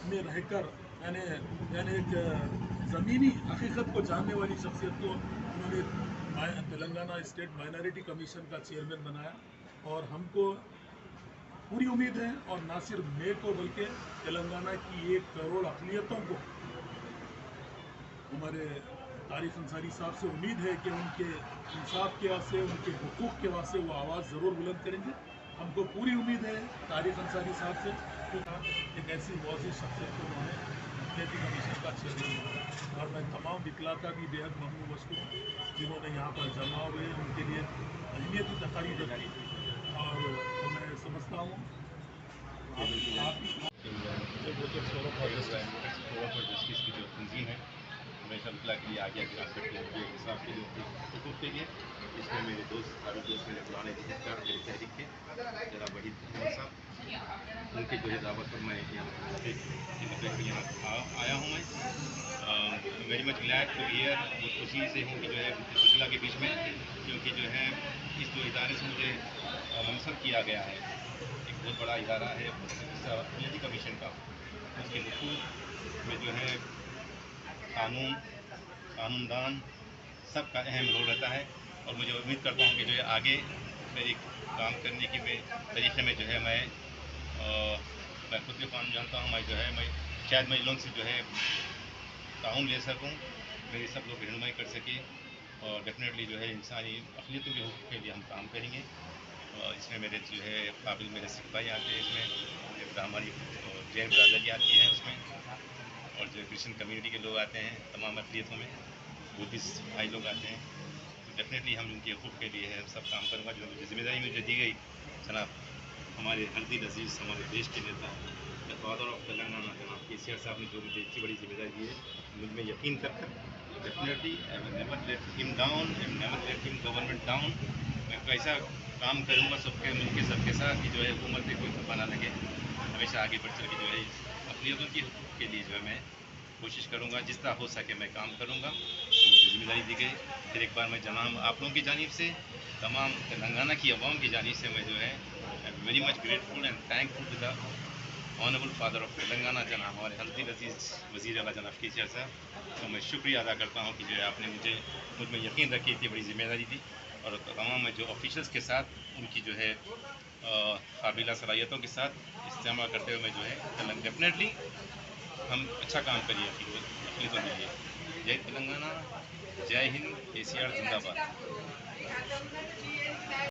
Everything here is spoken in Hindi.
में रहकर यानी यानी एक ज़मीनी हकीकत को जानने वाली शख्सियत को उन्होंने तेलंगाना स्टेट माइनॉरिटी कमीशन का चेयरमैन बनाया। और हमको पूरी उम्मीद है, और ना सिर्फ मैं को बल्कि तेलंगाना की 1 करोड़ अक़लियतों को हमारे तारिक अंसारी साहब से उम्मीद है कि उनके इंसाफ के वास्ते, उनके हुकूक़ के वास्ते वो आवाज़ ज़रूर बुलंद करेंगे। हमको पूरी उम्मीद है तारिक अंसारी साहब से, क्योंकि एक ऐसी वाज़ेह शख्सियत को उन्होंने माइनॉरिटी कमीशन का चेयरमैन बनाया। और मैं तमाम विकला का भी बेहद ममनून मशकूर हूँ जिन्होंने यहाँ पर जमा हुए उनके लिए अहमियत की तकारीब रखी। और तो मैं समझता हूँ जस्टिस की जो तंजीम है हमेशा विकला के लिए आगे काम करती है, मुझे इंसाफ के लिए, हुकूक़ के लिए। इसमें मेरे दोस्त, सारे दोस्त, मेरे पुराने हिस्सेदार, मेरे तहरीक के जनाब वहीद अहमद साहब, उनकी जो है दावत पर मैं यहाँ आया हूँ। मैं very much glad to hear, बहुत खुशी से हूँ कि जो है विकला के बीच में, क्योंकि जो है इस जो इदारे से मुझे मंसब किया गया है, एक बहुत बड़ा इदारा है माइनॉरिटी कमीशन का। उसके हुकूक़ में जो है कानूनदान सबका अहम रोल रहता है। और मुझे उम्मीद करता हूँ कि जो है आगे मेरी काम करने की तरीक़े में जो है मैं खुद भी कानून जानता हूँ, मैं जो है मैं शायद मैं लोगों से जो है ताउन ले सकूँ, मेरी सब लोग रहनुमाई कर सके। और डेफिनेटली जो है इंसानी अक़लियतों के हुकूक़ के लिए हम काम करेंगे। इसमें मेरे जो है काबिल मेरे सिख भाई आते हैं, इसमें हमारी जैन बरादरी आती है उसमें, और जो क्रिश्चियन कम्युनिटी के लोग आते हैं, तमाम अक़लियतों में बुद्धिस्ट भाई लोग आते हैं। तो डेफिनेटली हम उनके हुकूक़ के लिए है सब काम करूँगा। जो मुझे ज़िम्मेदारी मुझे दी गई जनाब हमारे हरदील अजीज़, हमारे देश के नेता, द फादर ऑफ तेलंगाना जनाब KCR साहब ने जो मुझे इतनी बड़ी ज़िम्मेदारी दी है, मुझ में यकीन कर definitely I will never let him down, I will never let him government down. मैं कैसा काम करूँगा सबके मिलके सबके साथ कि जो है हुकूमत में कोई खपा ना लगे, हमेशा आगे बढ़ चल के जो है अक़लियतों के हुकूक़ के लिए जो है मैं कोशिश करूँगा, जिस तरह हो सके मैं काम करूँगा। मुझे ज़िम्मेदारी दी गई। फिर एक बार मैं जनाब आप लोगों की जानिब से, तमाम तेलंगाना की अवाम की जानिब से मैं जो है very much grateful and thankful to the honourable father of Telangana जनाब हमारे हरदील अजीज़ वज़ीर आला जनाब KCR साहब। तो मैं शुक्रिया अदा करता हूँ कि जो है आपने मुझ में यकीन रखी, इतनी बड़ी ज़िम्मेदारी दी। और तमाम जो ऑफिशल्स के साथ उनकी जो है काबिला सलाहियतों के साथ इस्तेमाल करते हुए मैं जो है डेफिनेटली हम अच्छा काम करिए अक़लियतों के लिए। जय तेलंगाना, जय हिंद, KCR जिंदाबाद।